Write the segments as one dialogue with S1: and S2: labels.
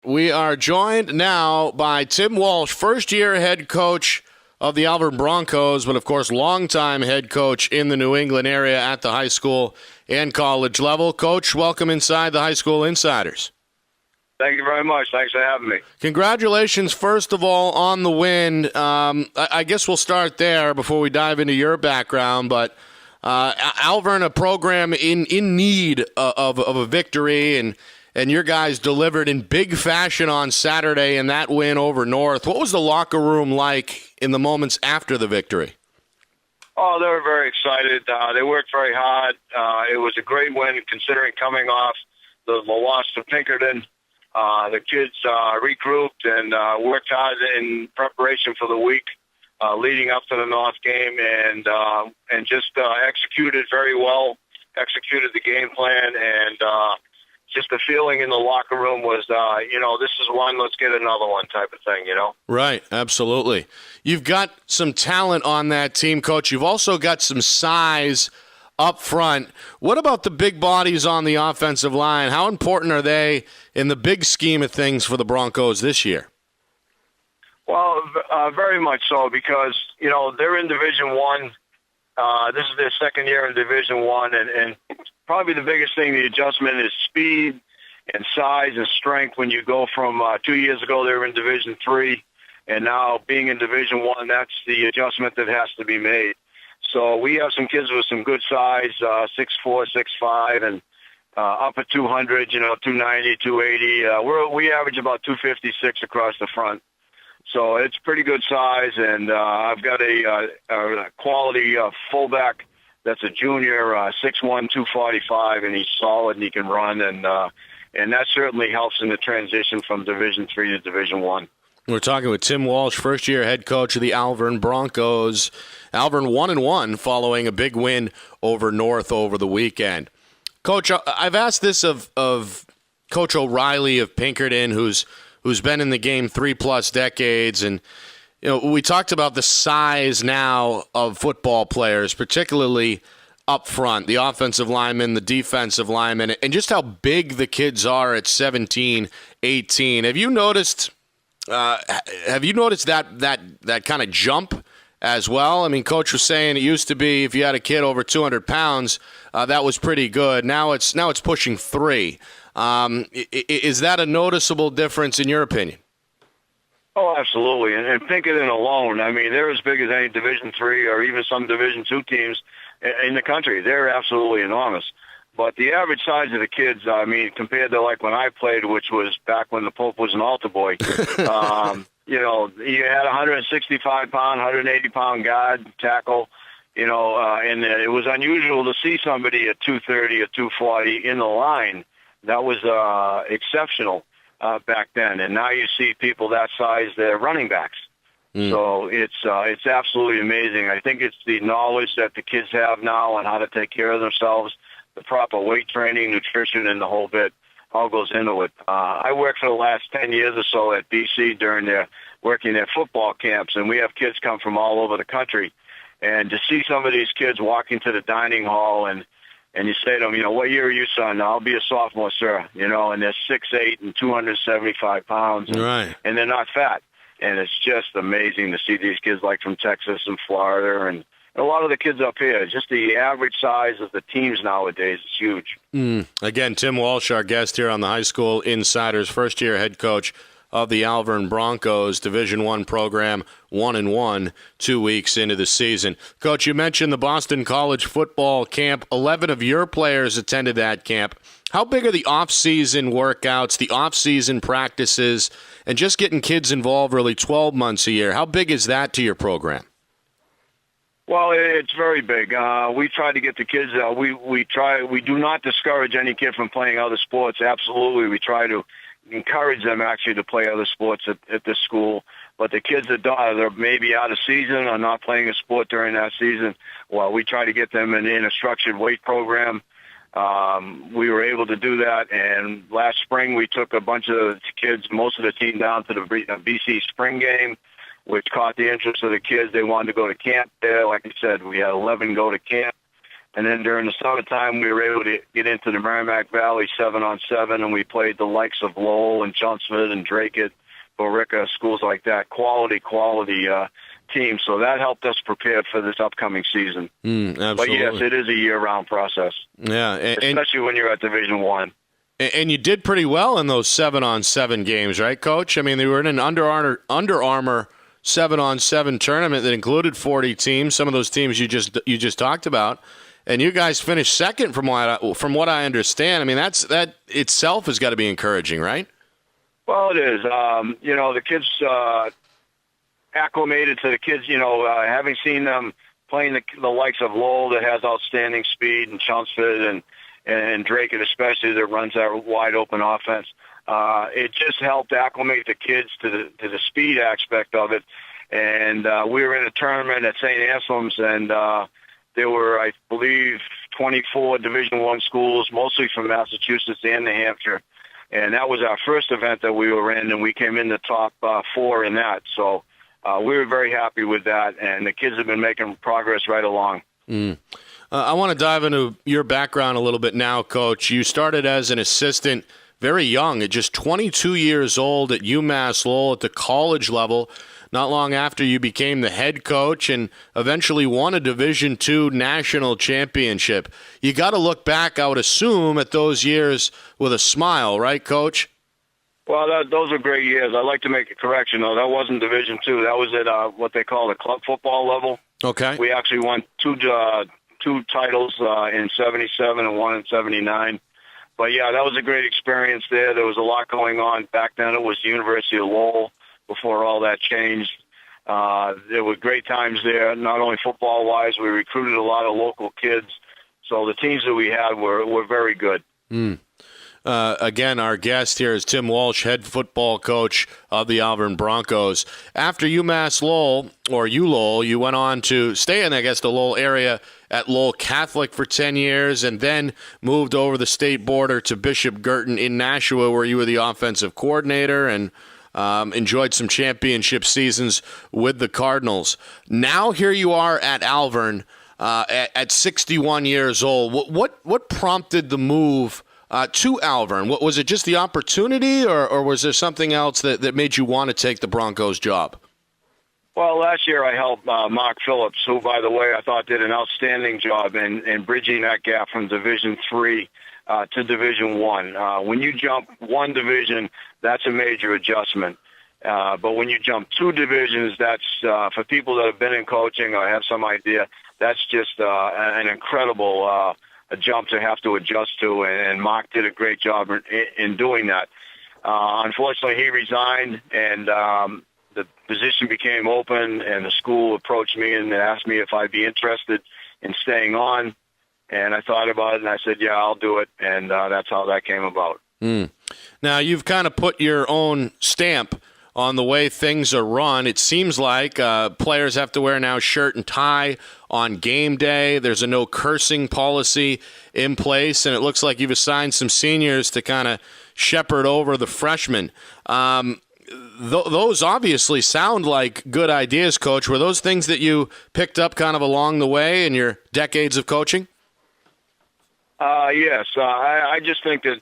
S1: We are joined now by Tim Walsh, first-year head coach of the Malvern Broncos, but of course longtime head coach in the New England area at the high school and college level. Coach, welcome inside the High School Insiders.
S2: Thank you very much. Thanks for having me.
S1: Congratulations, first of all, on the win. I guess we'll start there before we dive into your background, but Malvern, a program in need of a victory, and your guys delivered in big fashion on Saturday in that win over North. What was the locker room like in the moments after the victory?
S2: Oh, they were very excited. They worked very hard. It was a great win considering coming off the loss to Pinkerton. The kids regrouped and worked hard in preparation for the week leading up to the North game and just executed very well, executed the game plan, and just the feeling in the locker room was, this is one, let's get another one type of thing,
S1: Right, absolutely. You've got some talent on that team, Coach. You've also got some size up front. What about the big bodies on the offensive line? How important are they in the big scheme of things for the Broncos this year?
S2: Well, very much so because, they're in Division One. This is their second year in Division One, and probably the biggest thing, the adjustment, is speed and size and strength. When you go from 2 years ago, they were in Division Three, and now being in Division One, that's the adjustment that has to be made. So we have some kids with some good size, 6'4", 6'5", and up at 200, 290, 280. We average about 256 across the front. So it's pretty good size, and I've got a quality fullback that's a junior, 6'1", 245, and he's solid and he can run, and that certainly helps in the transition from Division Three to Division One.
S1: We're talking with Tim Walsh, first-year head coach of the Malvern Broncos. Malvern 1-1 following a big win over North over the weekend. Coach, I've asked this of Coach O'Reilly of Pinkerton, who's been in the game 3+ decades, and we talked about the size now of football players, particularly up front, the offensive linemen, the defensive linemen, and just how big the kids are at 17, 18. Have you noticed that kind of jump as well? I mean, Coach was saying it used to be if you had a kid over 200 pounds, that was pretty good. Now it's pushing 3. Is that a noticeable difference in your opinion?
S2: Oh, absolutely. And Pinkerton alone, I mean, they're as big as any Division Three or even some Division Two teams in the country. They're absolutely enormous. But the average size of the kids, I mean, compared to like when I played, which was back when the Pope was an altar boy, you had a 165-pound, 180-pound guard, tackle, and it was unusual to see somebody at 230 or 240 in the line. That was exceptional back then. And now you see people that size, they're running backs. So it's absolutely amazing. I think it's the knowledge that the kids have now on how to take care of themselves, the proper weight training, nutrition, and the whole bit all goes into it. I worked for the last 10 years or so at BC during working their football camps, and we have kids come from all over the country. And to see some of these kids walking to the dining hall and you say to them, what year are you, son? I'll be a sophomore, sir. And they're 6'8" and 275 pounds, and they're not fat. And it's just amazing to see these kids like from Texas and Florida and a lot of the kids up here. Just the average size of the teams nowadays is huge.
S1: Again, Tim Walsh, our guest here on the High School Insiders, first-year head coach of the Malvern Broncos, Division I program, 1-1, 2 weeks into the season. Coach, you mentioned the Boston College football camp. 11 of your players attended that camp. How big are the off-season workouts, the off-season practices, and just getting kids involved really 12 months a year? How big is that to your program?
S2: Well, it's very big. We try to get the kids. We do not discourage any kid from playing other sports. Absolutely, we try to encourage them actually to play other sports at this school. But the kids that are maybe out of season or not playing a sport during that season, well, we try to get them in a structured weight program. We were able to do that, and last spring we took a bunch of kids, most of the team, down to the BC spring game, which caught the interest of the kids. They wanted to go to camp there. Like I said, we had 11 go to camp. And then during the summertime, we were able to get into the Merrimack Valley 7-on-7, and we played the likes of Lowell and Chelmsford and Drake, Borica, schools like that. Quality team. So that helped us prepare for this upcoming season.
S1: Absolutely.
S2: But yes, it is a year-round process.
S1: Yeah,
S2: especially when you're at Division I.
S1: And you did pretty well in those 7-on-7 games, right, Coach? I mean, they were in an Under Armour 7-on-7 tournament that included 40 teams. Some of those teams you just talked about, and you guys finished second from what I understand. I mean, that itself has got to be encouraging, right?
S2: Well, it is. The kids acclimated to the kids. Having seen them playing the likes of Lowell that has outstanding speed, and Chelmsford and Drake, especially, that runs that wide open offense. It just helped acclimate the kids to the speed aspect of it. And we were in a tournament at St. Anselm's, and there were, I believe, 24 Division I schools, mostly from Massachusetts and New Hampshire. And that was our first event that we were in, and we came in the top 4 in that. So we were very happy with that, and the kids have been making progress right along.
S1: I want to dive into your background a little bit now, Coach. You started as an assistant very young, at just 22 years old at UMass Lowell at the college level. Not long after, you became the head coach and eventually won a Division II national championship. You got to look back, I would assume, at those years with a smile, right, Coach?
S2: Well, those are great years. I'd like to make a correction, though. That wasn't Division II. That was at what they call the club football level.
S1: Okay.
S2: We actually won two titles in 77 and one in 79. But, yeah, that was a great experience there. There was a lot going on. Back then it was the University of Lowell before all that changed. There were great times there, not only football-wise. We recruited a lot of local kids. So the teams that we had were very good.
S1: Again, our guest here is Tim Walsh, head football coach of the Malvern Broncos. After UMass Lowell, or Lowell, you went on to stay in, I guess, the Lowell area at Lowell Catholic for 10 years and then moved over the state border to Bishop Girton in Nashua, where you were the offensive coordinator and enjoyed some championship seasons with the Cardinals. Now here you are at Malvern at 61 years old. What prompted the move to Malvern? Was it just the opportunity, or was there something else that made you want to take the Broncos job?
S2: Well, last year I helped Mark Phillips, who, by the way, I thought did an outstanding job in bridging that gap from Division III to Division I. When you jump one division, that's a major adjustment. But when you jump 2 divisions, that's for people that have been in coaching or have some idea, that's just an incredible a jump to have to adjust to, and Mark did a great job in doing that. Unfortunately, he resigned, and the position became open, and the school approached me and asked me if I'd be interested in staying on. And I thought about it, and I said, yeah, I'll do it, and that's how that came about.
S1: Now, you've kind of put your own stamp on the way things are run. It seems like players have to wear now shirt and tie on game day. There's a no cursing policy in place, and it looks like you've assigned some seniors to kind of shepherd over the freshmen. Those obviously sound like good ideas, Coach. Were those things that you picked up kind of along the way in your decades of coaching?
S2: Yes. I just think that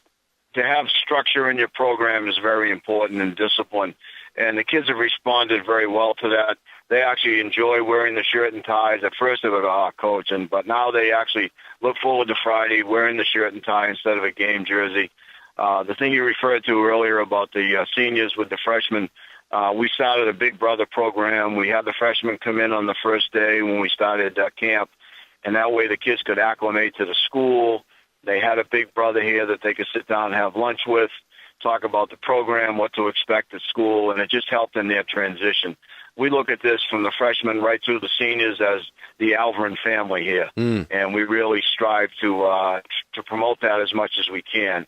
S2: to have structure in your program is very important, and discipline. And the kids have responded very well to that. They actually enjoy wearing the shirt and ties. At first they were, coach, but now they actually look forward to Friday wearing the shirt and tie instead of a game jersey. The thing you referred to earlier about the seniors with the freshmen, we started a Big Brother program. We had the freshmen come in on the first day when we started camp, and that way the kids could acclimate to the school. They had a Big Brother here that they could sit down and have lunch with, talk about the program, what to expect at school, and it just helped in their transition. We look at this from the freshmen right through the seniors as the Malvern family here, and we really strive to promote that as much as we can.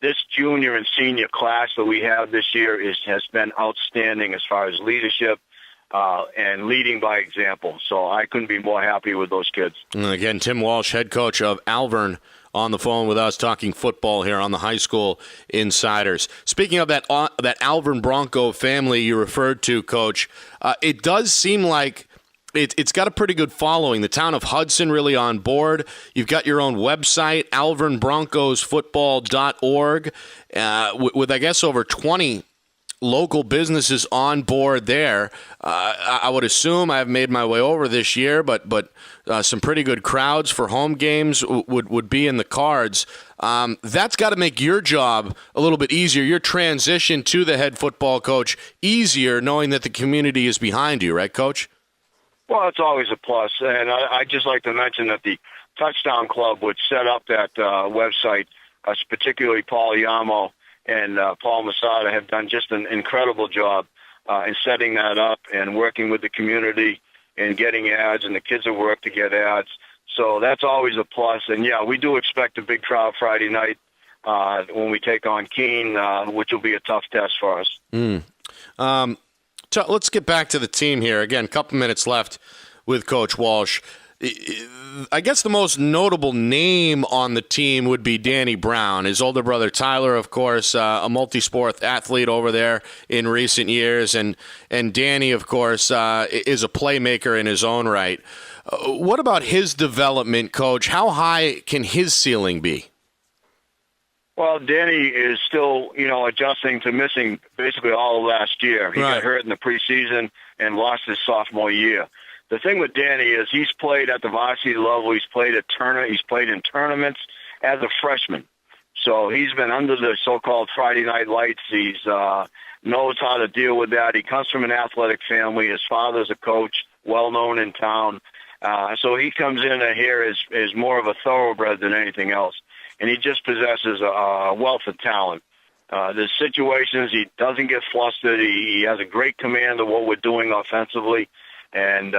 S2: This junior and senior class that we have this year has been outstanding as far as leadership and leading by example. So I couldn't be more happy with those kids.
S1: And again, Tim Walsh, head coach of Malvern, on the phone with us talking football here on the High School Insiders. Speaking of that Malvern Bronco family you referred to, Coach, it does seem like it's got a pretty good following. The town of Hudson really on board. You've got your own website, alvernbroncosfootball.org, with I guess over 20 local businesses on board there. I would assume I've made my way over this year, but some pretty good crowds for home games would be in the cards. That's got to make your job a little bit easier, your transition to the head football coach easier, knowing that the community is behind you, right, Coach?
S2: Well, it's always a plus, and I'd just like to mention that the Touchdown Club, which set up that website, particularly Paul Yamo and Paul Masada, have done just an incredible job in setting that up and working with the community and getting ads, and the kids have worked to get ads. So that's always a plus. And, yeah, we do expect a big crowd Friday night when we take on Keene, which will be a tough test for us.
S1: Let's get back to the team here. Again, a couple minutes left with Coach Walsh. I guess the most notable name on the team would be Danny Brown. His older brother Tyler, of course, a multi-sport athlete over there in recent years. And Danny, of course, is a playmaker in his own right. What about his development, Coach? How high can his ceiling be?
S2: Well, Danny is still, adjusting to missing basically all of last year. He got hurt in the preseason and lost his sophomore year. The thing with Danny is he's played at the varsity level. He's played in tournaments as a freshman. So he's been under the so-called Friday night lights. He's knows how to deal with that. He comes from an athletic family. His father's a coach, well-known in town. So he comes in here as more of a thoroughbred than anything else. And he just possesses a wealth of talent. There's situations he doesn't get flustered. He has a great command of what we're doing offensively. And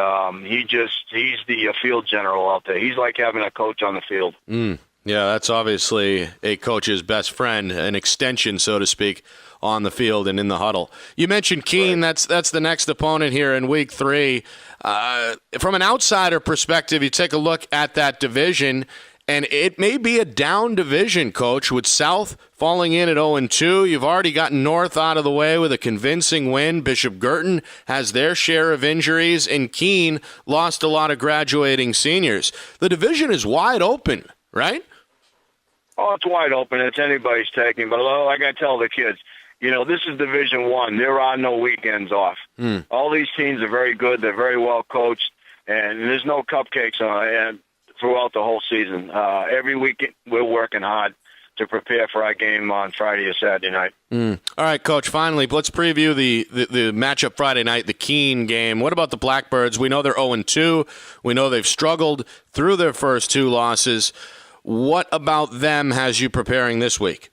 S2: he's the field general out there. He's like having a coach on the field.
S1: Yeah, that's obviously a coach's best friend, an extension, so to speak, on the field and in the huddle. You mentioned Keene. Right. That's the next opponent here in Week 3. From an outsider perspective, you take a look at that division, and it may be a down division, Coach, with South falling in at 0-2. You've already gotten North out of the way with a convincing win. Bishop Girton has their share of injuries, and Keene lost a lot of graduating seniors. The division is wide open, right?
S2: Oh, it's wide open. It's anybody's taking. But like I tell the kids, this is Division I. There are no weekends off. All these teams are very good. They're very well coached, and there's no cupcakes throughout the whole season. Every week we're working hard to prepare for our game on Friday or Saturday night.
S1: All right, Coach, finally, let's preview the matchup Friday night, the Keene game. What about the Blackbirds? We know they're 0-2. We know they've struggled through their first 2 losses. What about them has you preparing this week?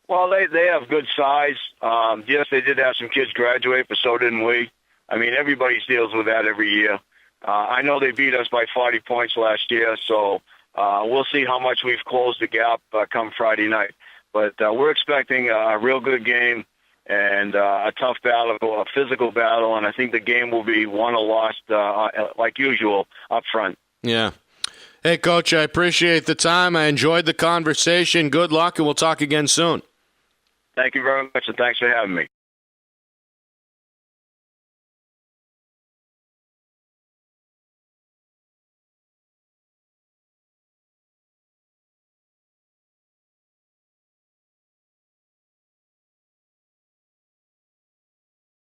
S2: Well, they have good size. Yes, they did have some kids graduate, but so didn't we. I mean, everybody deals with that every year. I know they beat us by 40 points last year, so we'll see how much we've closed the gap come Friday night. But we're expecting a real good game and a tough battle, a physical battle, and I think the game will be won or lost like usual up front.
S1: Yeah. Hey, Coach, I appreciate the time. I enjoyed the conversation. Good luck, and we'll talk again soon.
S2: Thank you very much, and thanks for having me.